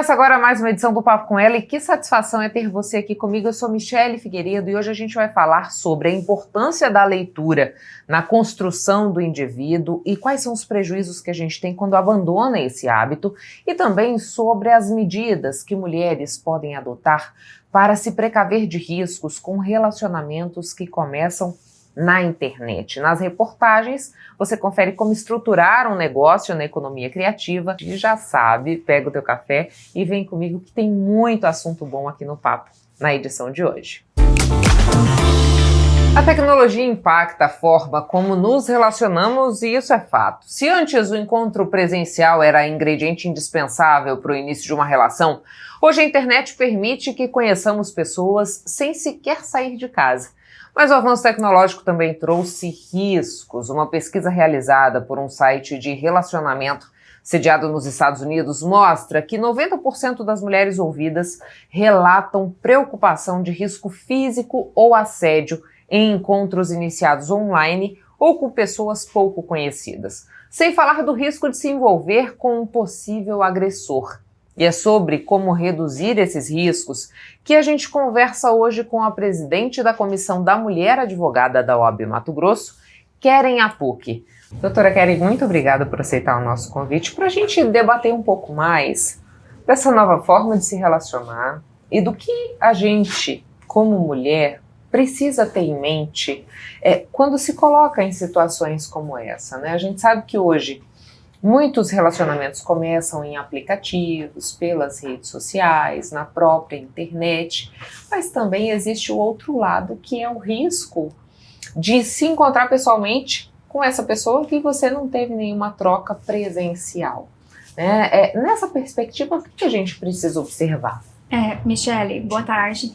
Começa agora mais uma edição do Papo com Ela e que satisfação é ter você aqui comigo. Eu sou Michele Figueiredo e hoje a gente vai falar sobre a importância da leitura na construção do indivíduo e quais são os prejuízos que a gente tem quando abandona esse hábito e também sobre as medidas que mulheres podem adotar para se precaver de riscos com relacionamentos que começam na internet. Nas reportagens, você confere como estruturar um negócio na economia criativa. E já sabe, pega o teu café e vem comigo que tem muito assunto bom aqui no Papo, na edição de hoje. A tecnologia impacta a forma como nos relacionamos e isso é fato. Se antes o encontro presencial era ingrediente indispensável para o início de uma relação, hoje a internet permite que conheçamos pessoas sem sequer sair de casa. Mas o avanço tecnológico também trouxe riscos. Uma pesquisa realizada por um site de relacionamento sediado nos Estados Unidos mostra que 90% das mulheres ouvidas relatam preocupação de risco físico ou assédio em encontros iniciados online ou com pessoas pouco conhecidas. Sem falar do risco de se envolver com um possível agressor. E é sobre como reduzir esses riscos que a gente conversa hoje com a presidente da Comissão da Mulher Advogada da OAB Mato Grosso, Keren Apuc. Doutora Keren, muito obrigada por aceitar o nosso convite para a gente debater um pouco mais dessa nova forma de se relacionar e do que a gente, como mulher, precisa ter em mente quando se coloca em situações como essa, né? A gente sabe que hoje muitos relacionamentos começam em aplicativos, pelas redes sociais, na própria internet, mas também existe o outro lado, que é o risco de se encontrar pessoalmente com essa pessoa que você não teve nenhuma troca presencial. Né? Nessa perspectiva, o que a gente precisa observar? Michele, boa tarde.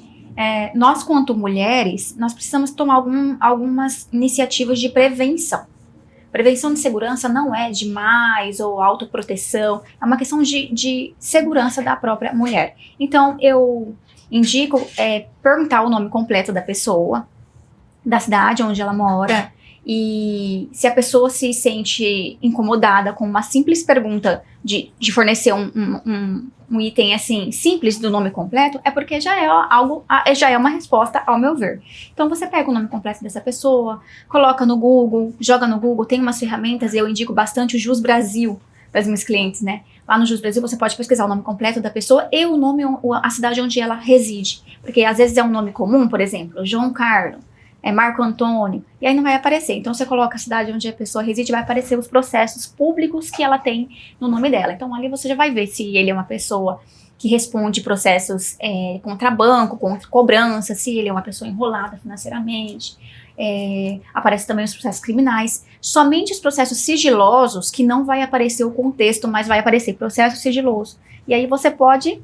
Nós, quanto mulheres, nós precisamos tomar algumas iniciativas de prevenção. Prevenção de segurança não é demais ou autoproteção, é uma questão de segurança da própria mulher. Então, eu indico perguntar o nome completo da pessoa, da cidade onde ela mora, e se a pessoa se sente incomodada com uma simples pergunta de fornecer um item assim simples do nome completo, é porque já é uma resposta, ao meu ver. Então você pega o nome completo dessa pessoa, coloca no Google, joga no Google, tem umas ferramentas, eu indico bastante o Jus Brasil para os meus clientes, né? Lá no Jus Brasil você pode pesquisar o nome completo da pessoa e o nome, a cidade onde ela reside, porque às vezes é um nome comum, por exemplo, João Carlos, Marco Antônio, e aí não vai aparecer. Então você coloca a cidade onde a pessoa reside, vai aparecer os processos públicos que ela tem no nome dela. Então ali você já vai ver se ele é uma pessoa que responde processos contra banco, contra cobrança, se ele é uma pessoa enrolada financeiramente. Aparece também os processos criminais. Somente os processos sigilosos, que não vai aparecer o contexto, mas vai aparecer processo sigiloso. E aí você pode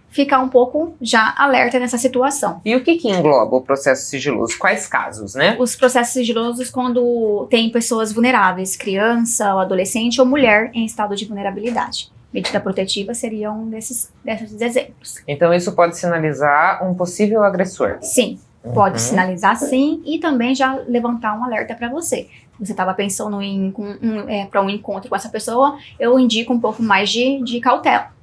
ficar um pouco já alerta nessa situação. E o que engloba o processo sigiloso? Quais casos, né? Os processos sigilosos quando tem pessoas vulneráveis, criança, ou adolescente ou mulher em estado de vulnerabilidade. Medida protetiva seria um desses exemplos. Então isso pode sinalizar um possível agressor? Sim, pode sinalizar sim e também já levantar um alerta para você. Você estava pensando para um encontro com essa pessoa, eu indico um pouco mais de cautela.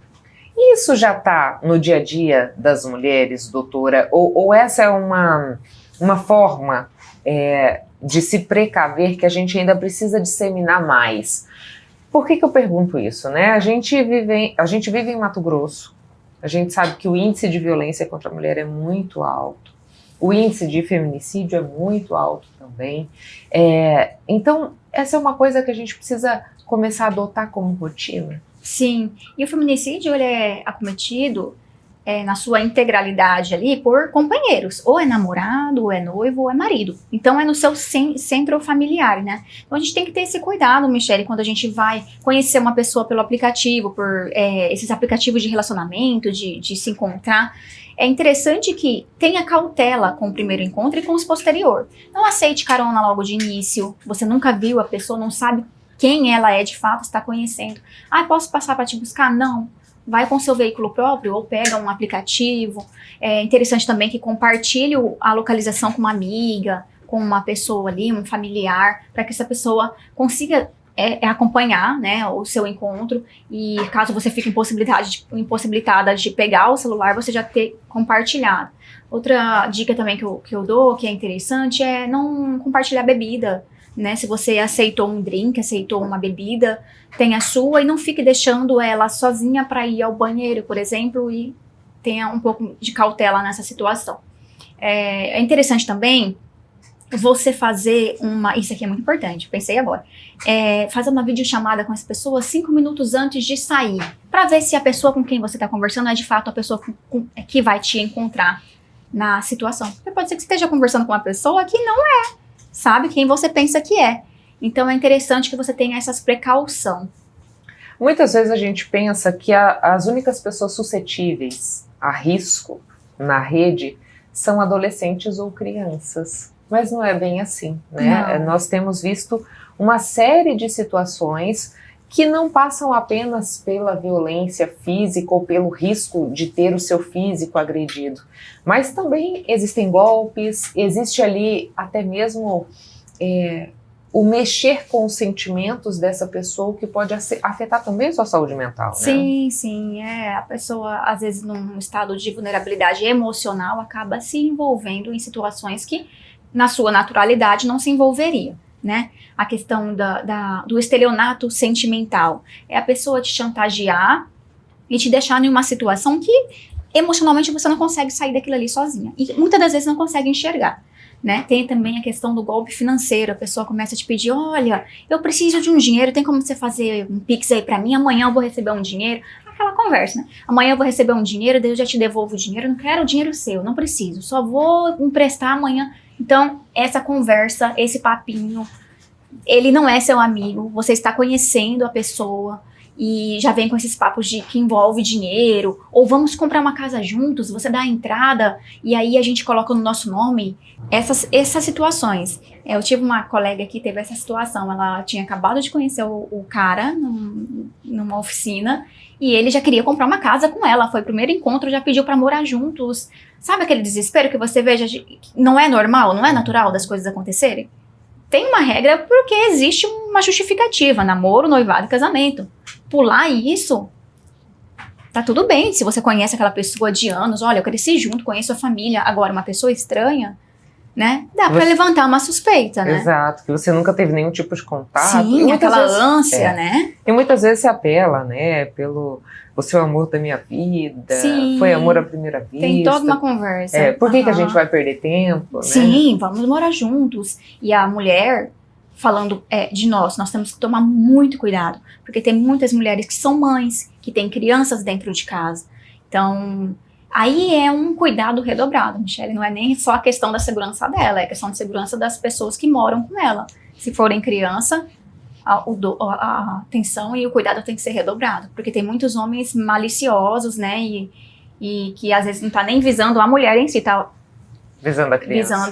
Isso já está no dia a dia das mulheres, doutora? Ou essa é uma forma de se precaver que a gente ainda precisa disseminar mais? Por que eu pergunto isso, né? A gente vive em Mato Grosso, a gente sabe que o índice de violência contra a mulher é muito alto, o índice de feminicídio é muito alto também. Então, essa é uma coisa que a gente precisa começar a adotar como rotina? Sim, e o feminicídio ele é acometido na sua integralidade ali por companheiros, ou é namorado, ou é noivo, ou é marido. Então é no seu centro familiar, né? Então a gente tem que ter esse cuidado, Michele, quando a gente vai conhecer uma pessoa pelo aplicativo, por esses aplicativos de relacionamento, de se encontrar. É interessante que tenha cautela com o primeiro encontro e com os posterior. Não aceite carona logo de início, você nunca viu a pessoa, não sabe quem ela é de fato, está conhecendo. Posso passar para te buscar? Não. Vai com seu veículo próprio ou pega um aplicativo. É interessante também que compartilhe a localização com uma amiga, com uma pessoa ali, um familiar, para que essa pessoa consiga é acompanhar, né, o seu encontro, e caso você fique impossibilitada de pegar o celular, você já ter compartilhado. Outra dica também que eu dou, que é interessante, é não compartilhar bebida, né? Se você aceitou um drink, aceitou uma bebida, tem a sua, e não fique deixando ela sozinha para ir ao banheiro, por exemplo, e tenha um pouco de cautela nessa situação. É interessante também você fazer isso aqui é muito importante, pensei agora, fazer uma videochamada com as pessoas 5 minutos antes de sair, para ver se a pessoa com quem você está conversando é de fato a pessoa que vai te encontrar na situação. Porque pode ser que você esteja conversando com uma pessoa que não sabe quem você pensa que é. Então é interessante que você tenha essas precauções. Muitas vezes a gente pensa que as únicas pessoas suscetíveis a risco na rede são adolescentes ou crianças. Mas não é bem assim, né? Nós temos visto uma série de situações que não passam apenas pela violência física ou pelo risco de ter o seu físico agredido, mas também existem golpes, existe ali até mesmo o mexer com os sentimentos dessa pessoa, que pode afetar também a sua saúde mental, né? Sim, sim, a pessoa às vezes num estado de vulnerabilidade emocional acaba se envolvendo em situações que na sua naturalidade não se envolveria, né? A questão do estelionato sentimental é a pessoa te chantagear e te deixar em uma situação que emocionalmente você não consegue sair daquilo ali sozinha, e muitas das vezes não consegue enxergar, né? Tem também a questão do golpe financeiro. A pessoa começa a te pedir: olha, eu preciso de um dinheiro, tem como você fazer um Pix aí pra mim? Amanhã eu vou receber um dinheiro. Aquela conversa, né? Amanhã eu vou receber um dinheiro, daí eu já te devolvo o dinheiro. Eu não quero o dinheiro seu, não preciso, só vou emprestar amanhã. Então, essa conversa, esse papinho, ele não é seu amigo. Você está conhecendo a pessoa e já vem com esses papos que envolve dinheiro, ou vamos comprar uma casa juntos, você dá a entrada e aí a gente coloca no nosso nome. Essas situações. Eu tive uma colega que teve essa situação. Ela tinha acabado de conhecer o cara numa oficina, e ele já queria comprar uma casa com ela. Foi o primeiro encontro, já pediu pra morar juntos. Sabe aquele desespero que você veja? Não é normal, não é natural das coisas acontecerem? Tem uma regra porque existe uma justificativa: namoro, noivado e casamento. Pular isso, tá tudo bem. Se você conhece aquela pessoa de anos, olha, eu cresci junto, conheço a família. Agora, uma pessoa estranha, né? Dá pra levantar uma suspeita, né? Exato, que você nunca teve nenhum tipo de contato. Sim, aquela ânsia, né? E muitas vezes se apela, né, pelo você é o amor da minha vida, sim, foi amor à primeira vista. Tem toda uma conversa. Por que a gente vai perder tempo, né? Sim, vamos morar juntos. E a mulher, falando de nós temos que tomar muito cuidado, porque tem muitas mulheres que são mães, que têm crianças dentro de casa. Então, aí é um cuidado redobrado, Michele. Não é nem só a questão da segurança dela, é a questão de segurança das pessoas que moram com ela. Se forem criança, a atenção e o cuidado tem que ser redobrado, porque tem muitos homens maliciosos, né, e que às vezes não tá nem visando a mulher em si, tá visando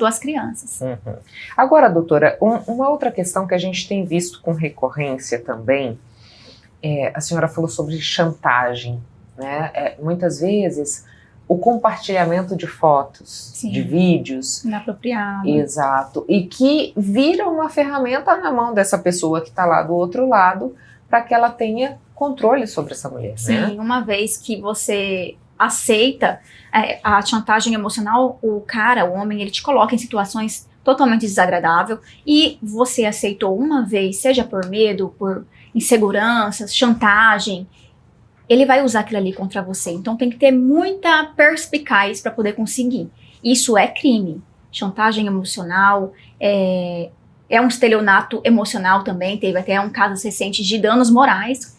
as crianças. Uhum. Agora, doutora, uma outra questão que a gente tem visto com recorrência também, a senhora falou sobre chantagem, né? Muitas vezes o compartilhamento de fotos, sim, de vídeos. Inapropriado. Exato. E que vira uma ferramenta na mão dessa pessoa que está lá do outro lado, para que ela tenha controle sobre essa mulher. Sim, né? Uma vez que você aceita a chantagem emocional, o homem, ele te coloca em situações totalmente desagradáveis, e você aceitou uma vez, seja por medo, por insegurança, chantagem, ele vai usar aquilo ali contra você. Então tem que ter muita perspicaz para poder conseguir. Isso é crime. Chantagem emocional, é um estelionato emocional também. Teve até um caso recente de danos morais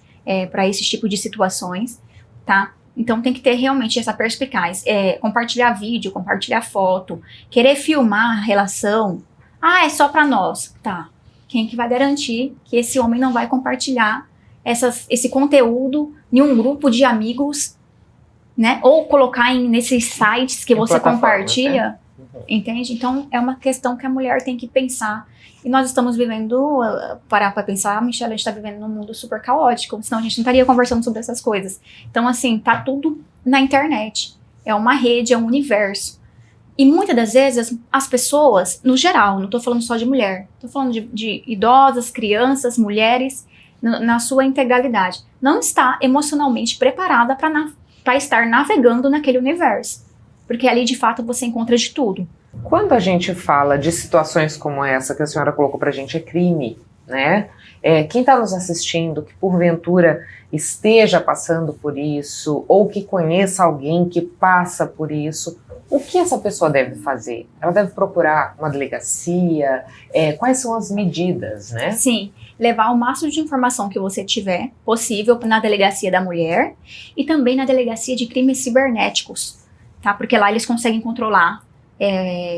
para esse tipo de situações, tá? Então tem que ter realmente essa perspicaz. Compartilhar vídeo, compartilhar foto, querer filmar a relação. É só para nós. Tá. Quem que vai garantir que esse homem não vai compartilhar esse conteúdo em um grupo de amigos, né? Ou colocar nesses sites que você compartilha, né? Entende? Então é uma questão que a mulher tem que pensar. E nós estamos vivendo, parar para pensar, Michele, a gente está vivendo num mundo super caótico, senão a gente não estaria conversando sobre essas coisas. Então, assim, tá tudo na internet. É uma rede, é um universo. E muitas das vezes as pessoas, no geral, não estou falando só de mulher, estou falando de idosas, crianças, mulheres, na sua integralidade, não está emocionalmente preparada para estar navegando naquele universo. Porque ali, de fato, você encontra de tudo. Quando a gente fala de situações como essa que a senhora colocou pra gente, é crime, né? Quem está nos assistindo, que porventura esteja passando por isso, ou que conheça alguém que passa por isso, o que essa pessoa deve fazer? Ela deve procurar uma delegacia? Quais são as medidas, né? Sim, levar o máximo de informação que você tiver possível na delegacia da mulher e também na delegacia de crimes cibernéticos, tá? Porque lá eles conseguem controlar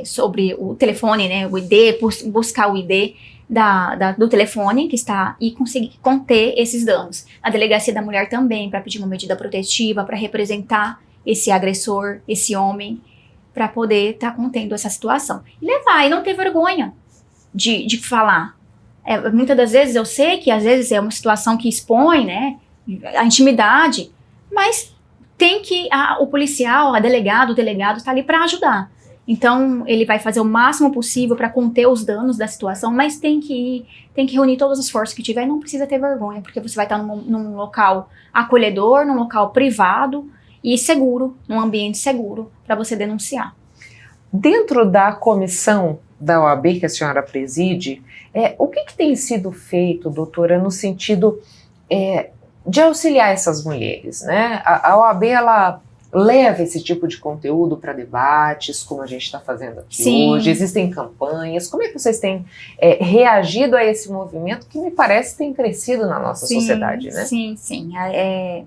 sobre o telefone, né? O ID, buscar o ID do telefone que está e conseguir conter esses danos. A delegacia da mulher também, para pedir uma medida protetiva, para representar esse agressor, esse homem, para poder estar contendo essa situação. E levar, e não ter vergonha de falar. Muitas das vezes eu sei que às vezes é uma situação que expõe, né, a intimidade, mas tem que o policial, o delegado está ali para ajudar. Então, ele vai fazer o máximo possível para conter os danos da situação, mas tem que reunir todas as forças que tiver e não precisa ter vergonha, porque você vai estar num local acolhedor, num local privado e seguro, num ambiente seguro para você denunciar. Dentro da comissão da OAB que a senhora preside, o que tem sido feito, doutora, no sentido de auxiliar essas mulheres, né? A OAB, ela leva esse tipo de conteúdo para debates, como a gente está fazendo aqui Sim. hoje, existem campanhas, como é que vocês têm reagido a esse movimento que me parece tem crescido na nossa sociedade, né? Sim.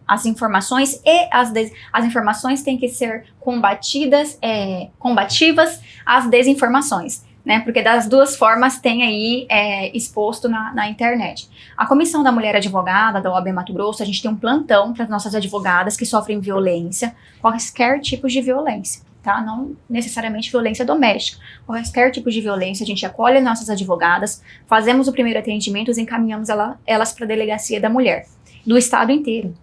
As informações as informações têm que ser combativas às desinformações, né? Porque das duas formas tem aí exposto na internet. A Comissão da Mulher Advogada da OAB Mato Grosso, a gente tem um plantão para as nossas advogadas que sofrem violência, qualquer tipo de violência, tá? Não necessariamente violência doméstica, qualquer tipo de violência, a gente acolhe nossas advogadas, fazemos o primeiro atendimento e encaminhamos elas para a Delegacia da Mulher, do estado inteiro.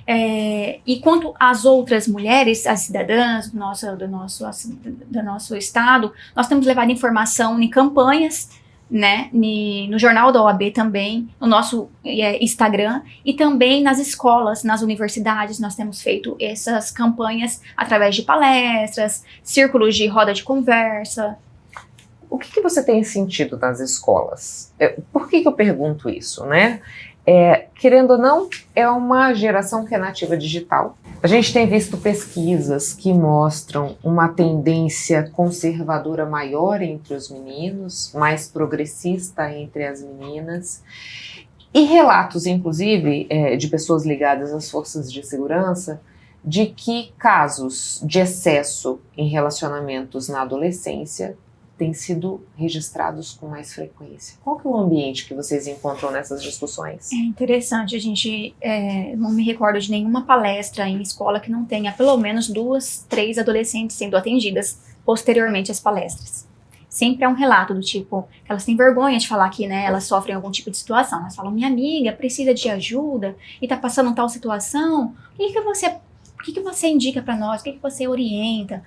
E quanto às outras mulheres, as cidadãs do nosso estado, nós temos levado informação em campanhas, né, no Jornal da OAB também, no nosso Instagram, e também nas escolas, nas universidades, nós temos feito essas campanhas através de palestras, círculos de roda de conversa. O que você tem sentido nas escolas? Por que eu pergunto isso, né? Querendo ou não, é uma geração que é nativa digital. A gente tem visto pesquisas que mostram uma tendência conservadora maior entre os meninos, mais progressista entre as meninas, e relatos, inclusive, de pessoas ligadas às forças de segurança, de que casos de excesso em relacionamentos na adolescência têm sido registrados com mais frequência. Qual que é o ambiente que vocês encontram nessas discussões? É interessante, a gente não me recordo de nenhuma palestra em escola que não tenha pelo menos 2, 3 adolescentes sendo atendidas posteriormente às palestras. Sempre é um relato do tipo, elas têm vergonha de falar que, né, elas sofrem algum tipo de situação. Elas falam, minha amiga precisa de ajuda e tá passando tal situação, o que você indica para nós, o que você orienta?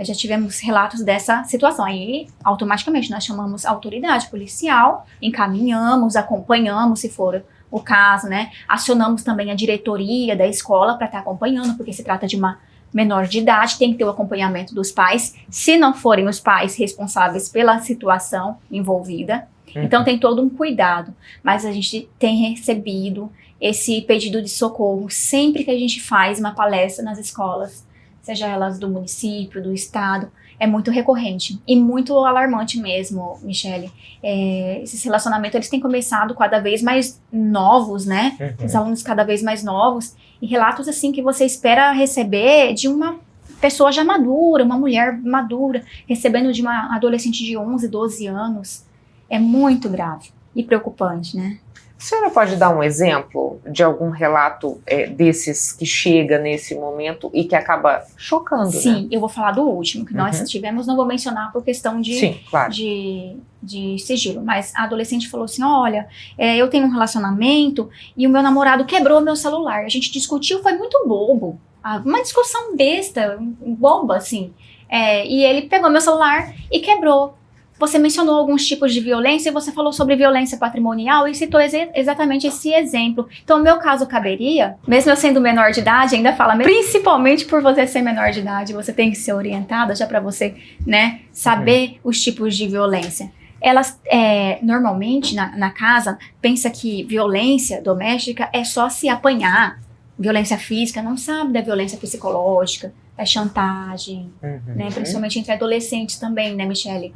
Já tivemos relatos dessa situação. Aí, automaticamente, nós chamamos a autoridade policial, encaminhamos, acompanhamos, se for o caso, né? Acionamos também a diretoria da escola para estar acompanhando, porque se trata de uma menor de idade, tem que ter o acompanhamento dos pais, se não forem os pais responsáveis pela situação envolvida. Então, tem todo um cuidado. Mas a gente tem recebido esse pedido de socorro sempre que a gente faz uma palestra nas escolas, seja elas do município, do estado, é muito recorrente e muito alarmante mesmo, Michele. Esses relacionamentos, eles têm começado cada vez mais novos, né? Os alunos cada vez mais novos, e relatos assim que você espera receber de uma pessoa já madura, uma mulher madura, recebendo de uma adolescente de 11, 12 anos. É muito grave e preocupante, né? A senhora pode dar um exemplo de algum relato desses que chega nesse momento e que acaba chocando, Sim, né? eu vou falar do último que nós tivemos, não vou mencionar por questão Sim, claro. de sigilo, mas a adolescente falou assim, olha, eu tenho um relacionamento e o meu namorado quebrou meu celular, a gente discutiu, foi muito bobo, Uma discussão besta, boba, assim. E ele pegou meu celular e quebrou. Você mencionou alguns tipos de violência, você falou sobre violência patrimonial e citou exatamente esse exemplo. Então, o meu caso caberia, mesmo eu sendo menor de idade, ainda fala, principalmente por você ser menor de idade, você tem que ser orientada já para você, né, saber os tipos de violência. Elas, normalmente, na casa, pensa que violência doméstica é só se apanhar. Violência física, não sabe da violência psicológica, da chantagem, né? Principalmente entre adolescentes também, né, Michele?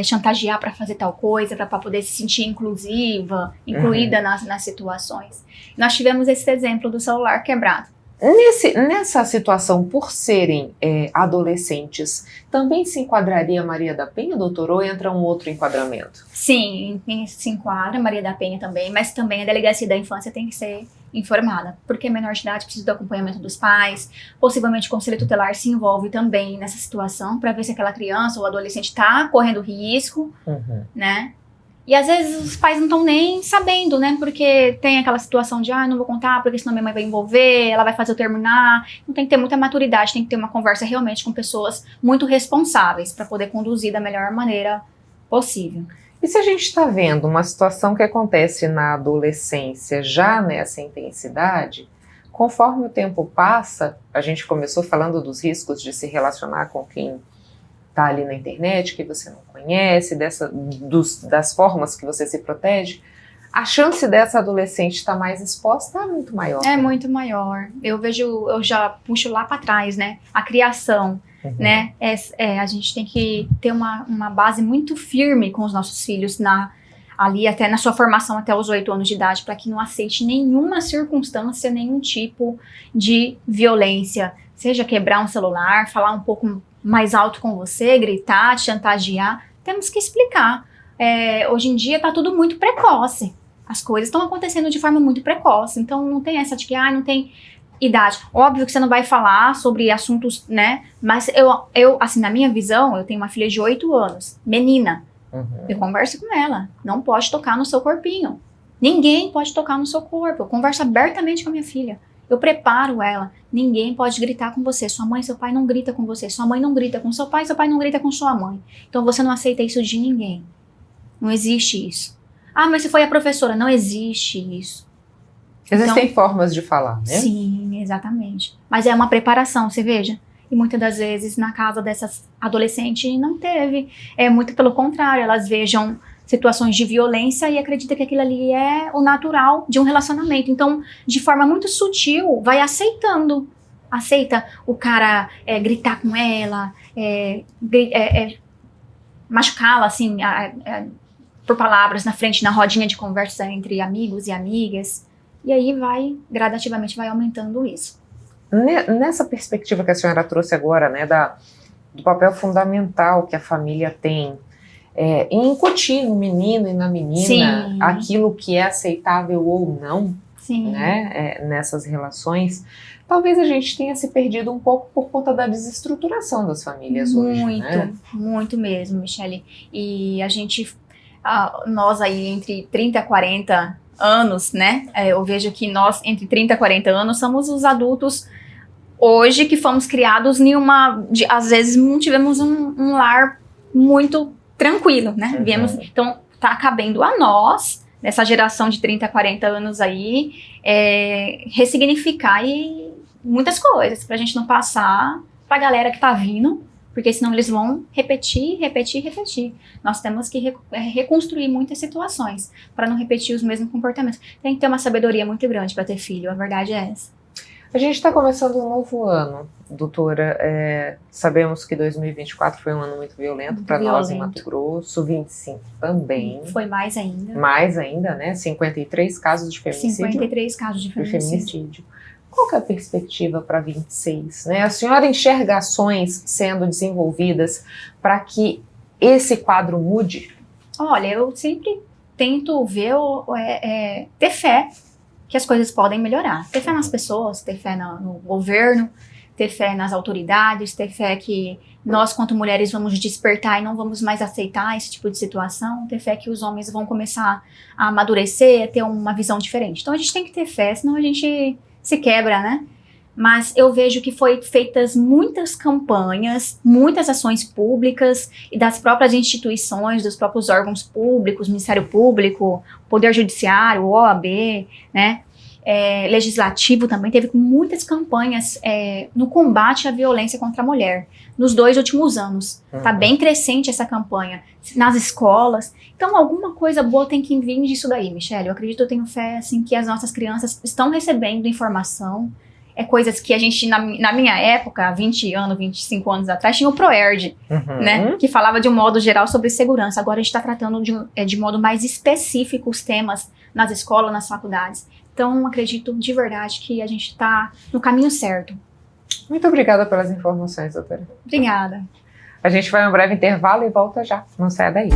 Chantagear para fazer tal coisa, para poder se sentir incluída nas situações. Nós tivemos esse exemplo do celular quebrado. Nessa situação, por serem adolescentes, também se enquadraria Maria da Penha, doutor, ou entra um outro enquadramento? Sim, se enquadra Maria da Penha também, mas também a Delegacia da Infância tem que ser informada, porque menor de idade precisa do acompanhamento dos pais, possivelmente o Conselho Tutelar se envolve também nessa situação, para ver se aquela criança ou adolescente está correndo risco, né? E às vezes os pais não estão nem sabendo, né? Porque tem aquela situação de, não vou contar, porque senão minha mãe vai envolver, ela vai fazer eu terminar. Não tem que ter muita maturidade, tem que ter uma conversa realmente com pessoas muito responsáveis para poder conduzir da melhor maneira possível. E se a gente está vendo uma situação que acontece na adolescência já nessa intensidade, conforme o tempo passa, a gente começou falando dos riscos de se relacionar com quem está ali na internet, que você não conhece, das formas que você se protege, a chance dessa adolescente estar mais exposta é muito maior. É muito maior. Eu já puxo lá para trás, né? A criação, né? A gente tem que ter uma base muito firme com os nossos filhos ali até na sua formação até os 8 anos de idade, para que não aceite nenhuma circunstância, nenhum tipo de violência, seja quebrar um celular, falar um pouco mais alto com você, gritar, te chantagear. Temos que explicar. Hoje em dia tá tudo muito precoce. As coisas estão acontecendo de forma muito precoce. Então não tem essa de que não tem idade. Óbvio que você não vai falar sobre assuntos, né? Mas eu assim, na minha visão, eu tenho uma filha de 8 anos, menina. Eu converso com ela. Não pode tocar no seu corpinho. Ninguém pode tocar no seu corpo. Eu converso abertamente com a minha filha. Eu preparo ela. Ninguém pode gritar com você. Sua mãe e seu pai não grita com você. Sua mãe não grita com seu pai não grita com sua mãe. Então você não aceita isso de ninguém. Não existe isso. Mas se foi a professora. Não existe isso. Existem formas de falar, né? Sim, exatamente. Mas é uma preparação, você veja. E muitas das vezes na casa dessas adolescentes não teve. Muito pelo contrário. Elas vejam situações de violência e acredita que aquilo ali é o natural de um relacionamento. Então, de forma muito sutil, vai aceitando. Aceita o cara gritar com ela, machucá-la, assim, por palavras na frente, na rodinha de conversa entre amigos e amigas. E aí gradativamente vai aumentando isso. Nessa perspectiva que a senhora trouxe agora, né, do papel fundamental que a família tem em incutir no menino e na menina aquilo que é aceitável ou não, né, nessas relações, talvez a gente tenha se perdido um pouco por conta da desestruturação das famílias hoje, né? Muito mesmo, Michele. E a gente, nós aí entre 30 e 40 anos, né, eu vejo que nós entre 30 e 40 anos somos os adultos hoje que fomos criados às vezes não tivemos um lar muito tranquilo, né? Então, tá cabendo a nós, nessa geração de 30 a 40 anos aí, ressignificar muitas coisas, pra gente não passar pra galera que tá vindo, porque senão eles vão repetir. Nós temos que reconstruir muitas situações, para não repetir os mesmos comportamentos. Tem que ter uma sabedoria muito grande para ter filho, a verdade é essa. A gente está começando um novo ano, doutora. Sabemos que 2024 foi um ano muito violento para nós em Mato Grosso, 25 também. Foi mais ainda. Mais ainda, né? 53 casos de feminicídio. 53 casos de feminicídio. Qual que é a perspectiva para 26? Né? A senhora enxerga ações sendo desenvolvidas para que esse quadro mude? Olha, eu sempre tento ver, ter fé que as coisas podem melhorar. Ter fé nas pessoas, ter fé no governo, ter fé nas autoridades, ter fé que nós, quanto mulheres, vamos despertar e não vamos mais aceitar esse tipo de situação, ter fé que os homens vão começar a amadurecer, a ter uma visão diferente. Então a gente tem que ter fé, senão a gente se quebra, né? mas eu vejo que foi feitas muitas campanhas, muitas ações públicas e das próprias instituições, dos próprios órgãos públicos, Ministério Público, Poder Judiciário, OAB, né? Legislativo também, teve muitas campanhas no combate à violência contra a mulher, nos 2 últimos anos. Está bem crescente essa campanha, nas escolas. Então, alguma coisa boa tem que vir disso daí, Michele. Eu acredito, eu tenho fé, assim, que as nossas crianças estão recebendo informação. Coisas que a gente, na minha época, 20 anos, 25 anos atrás, tinha o ProErd, né? Que falava de um modo geral sobre segurança. Agora a gente está tratando de modo mais específico os temas nas escolas, nas faculdades. Então, acredito de verdade que a gente está no caminho certo. Muito obrigada pelas informações, doutora. Obrigada. A gente vai a um breve intervalo e volta já. Não saia daí.